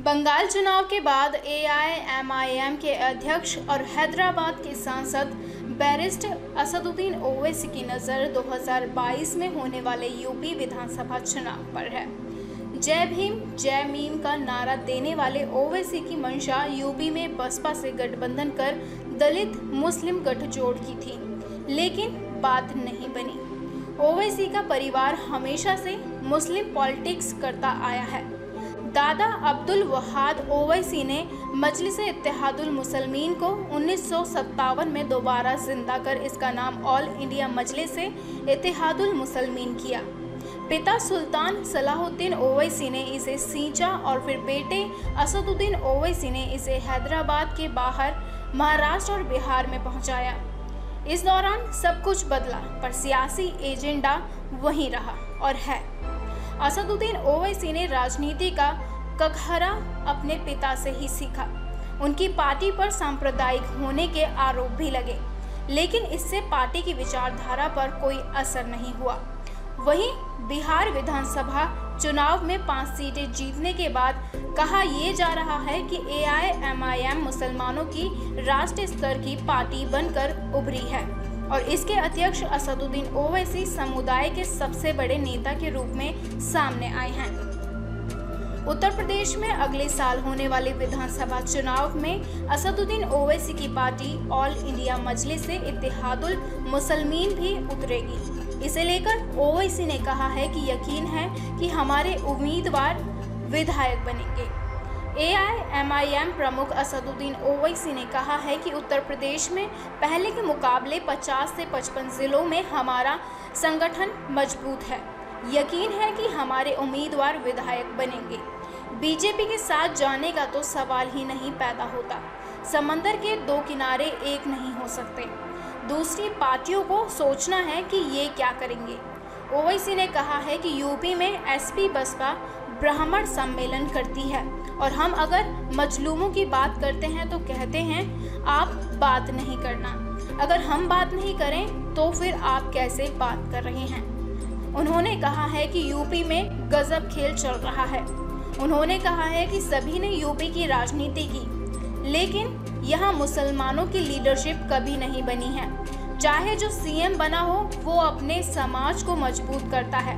बंगाल चुनाव के बाद एआईएमआईएम के अध्यक्ष और हैदराबाद के सांसद बैरिस्टर असदुद्दीन ओवैसी की नज़र 2022 में होने वाले यूपी विधानसभा चुनाव पर है। जय भीम जय मीम का नारा देने वाले ओवैसी की मंशा यूपी में बसपा से गठबंधन कर दलित मुस्लिम गठजोड़ की थी, लेकिन बात नहीं बनी। ओवैसी का परिवार हमेशा से मुस्लिम पॉलिटिक्स करता आया है। दादा अब्दुल वहाद ओवैसी ने मजलिस इत्तेहादुल मुसलमीन को 1957 में दोबारा जिंदा कर इसका नाम ऑल इंडिया मजलिस इत्तेहादुल मुसलमीन किया। पिता सुल्तान सलाहुद्दीन ओवैसी ने इसे सींचा और फिर बेटे असदुद्दीन ओवैसी ने इसे हैदराबाद के बाहर महाराष्ट्र और बिहार में पहुंचाया। इस दौरान सब कुछ बदला, पर सियासी एजेंडा वहीं रहा और है। असदुद्दीन ओवैसी ने राजनीति का कखहरा अपने पिता से ही सीखा। उनकी पार्टी पर सांप्रदायिक होने के आरोप भी लगे, लेकिन इससे पार्टी की विचारधारा पर कोई असर नहीं हुआ। वहीं बिहार विधानसभा चुनाव में 5 सीटें जीतने के बाद कहा यह जा रहा है कि एआईएमआईएम मुसलमानों की राष्ट्रीय स्तर की पार्टी बनकर उभरी है और इसके अध्यक्ष असदुद्दीन ओवैसी समुदाय के सबसे बड़े नेता के रूप में सामने आए हैं। उत्तर प्रदेश में अगले साल होने वाले विधानसभा चुनाव में असदुद्दीन ओवैसी की पार्टी ऑल इंडिया मजलिस इत्तेहादुल मुसलमीन भी उतरेगी। इसे लेकर ओवैसी ने कहा है कि यकीन है कि हमारे उम्मीदवार विधायक बनेंगे। एआईएमआईएम प्रमुख असदुद्दीन ओवैसी ने कहा है कि उत्तर प्रदेश में पहले के मुकाबले 50 से 55 जिलों में हमारा संगठन मजबूत है। यकीन है कि हमारे उम्मीदवार विधायक बनेंगे। बीजेपी के साथ जाने का तो सवाल ही नहीं पैदा होता। समंदर के दो किनारे एक नहीं हो सकते। दूसरी पार्टियों को सोचना है कि ये क्या करेंगे। ओवैसी ने कहा है कि यूपी में एसपी बसपा ब्राह्मण सम्मेलन करती है और हम अगर मजलूमों की बात करते हैं तो कहते हैं आप बात नहीं करना। अगर हम बात नहीं करें तो फिर आप कैसे बात कर रहे हैं। उन्होंने कहा है कि यूपी में गजब खेल चल रहा है। उन्होंने कहा है कि सभी ने यूपी की राजनीति की, लेकिन यहाँ मुसलमानों की लीडरशिप कभी नहीं बनी है। चाहे जो सीएम बना हो वो अपने समाज को मजबूत करता है,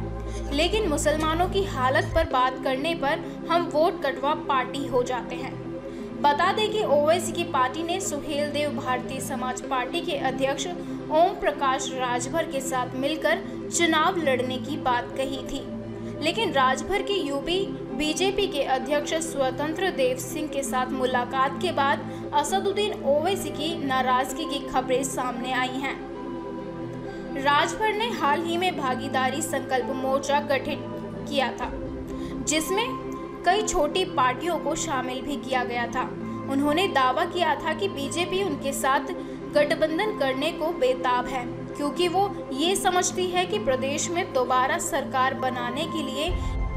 लेकिन मुसलमानों की हालत पर बात करने पर हम वोट कटवा पार्टी हो जाते हैं। बता दें कि ओवैसी की पार्टी ने सुहेल देव भारतीय समाज पार्टी के अध्यक्ष ओम प्रकाश राजभर के साथ मिलकर चुनाव लड़ने की बात कही थी, लेकिन राजभर की यूपी बीजेपी के अध्यक्ष स्वतंत्र देव सिंह के साथ मुलाकात के बाद असदुद्दीन ओवैसी की नाराजगी की खबरें सामने आई हैं। राजभर ने हाल ही में भागीदारी संकल्प मोर्चा गठित किया था, जिसमें कई छोटी पार्टियों को शामिल भी किया गया था। उन्होंने दावा किया था कि बीजेपी उनके साथ गठबंधन करने को बेताब है, क्योंकि वो ये समझती है कि प्रदेश में दोबारा सरकार बनाने के लिए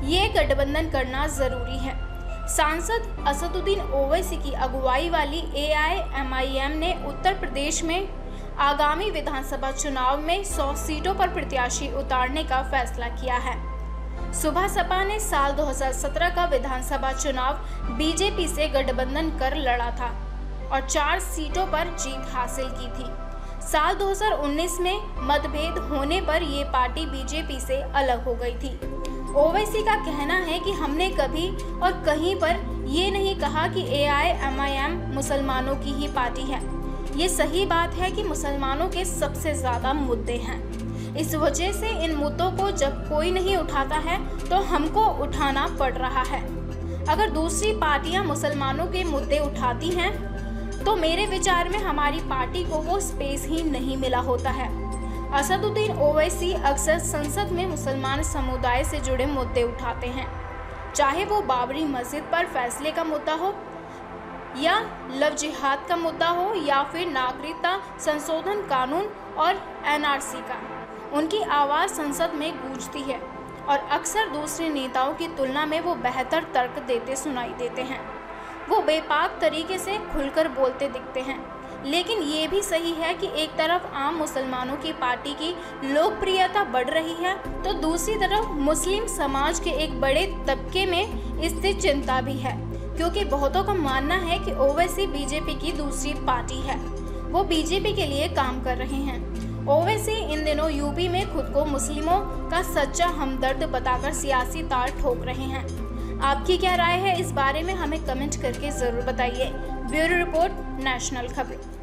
ये गठबंधन करना जरूरी है। सांसद असदुद्दीन ओवैसी की अगुवाई वाली एआईएमआईएम ने उत्तर प्रदेश में आगामी विधानसभा चुनाव में 100 सीटों पर प्रत्याशी उतारने का फैसला किया है। सुबह सपा ने साल 2017 का विधानसभा चुनाव बीजेपी से गठबंधन कर लड़ा था और 4 सीटों पर जीत हासिल की थी। साल 2019 में मतभेद होने पर ये पार्टी बीजेपी से अलग हो गई थी। ओवैसी का कहना है कि हमने कभी और कहीं पर ये नहीं कहा कि एआईएमआईएम मुसलमानों की ही पार्टी है। ये सही बात है कि मुसलमानों के सबसे ज़्यादा मुद्दे हैं। इस वजह से इन मुद्दों को जब कोई नहीं उठाता है तो हमको उठाना पड़ रहा है। अगर दूसरी पार्टियां मुसलमानों के मुद्दे उठाती हैं तो मेरे विचार में हमारी पार्टी को वो स्पेस ही नहीं मिला होता है। असदुद्दीन ओवैसी अक्सर संसद में मुसलमान समुदाय से जुड़े मुद्दे उठाते हैं, चाहे वो बाबरी मस्जिद पर फैसले का मुद्दा हो या लव जिहाद का मुद्दा हो या फिर नागरिकता संशोधन कानून और एनआरसी का। उनकी आवाज़ संसद में गूंजती है और अक्सर दूसरे नेताओं की तुलना में वो बेहतर तर्क देते सुनाई देते हैं। वो बेपाक तरीके से खुलकर बोलते दिखते हैं, लेकिन ये भी सही है कि एक तरफ आम मुसलमानों की पार्टी की लोकप्रियता बढ़ रही है तो दूसरी तरफ मुस्लिम समाज के एक बड़े तबके में इससे चिंता भी है। क्योंकि बहुतों का मानना है कि ओवैसी बीजेपी की दूसरी पार्टी है, वो बीजेपी के लिए काम कर रहे हैं। ओवैसी इन दिनों यूपी में खुद को मुस्लिमों का सच्चा हमदर्द बताकर सियासी तार ठोक रहे हैं। आपकी क्या राय है इस बारे में हमें कमेंट करके जरूर बताइए। ब्यूरो रिपोर्ट, नेशनल खबर।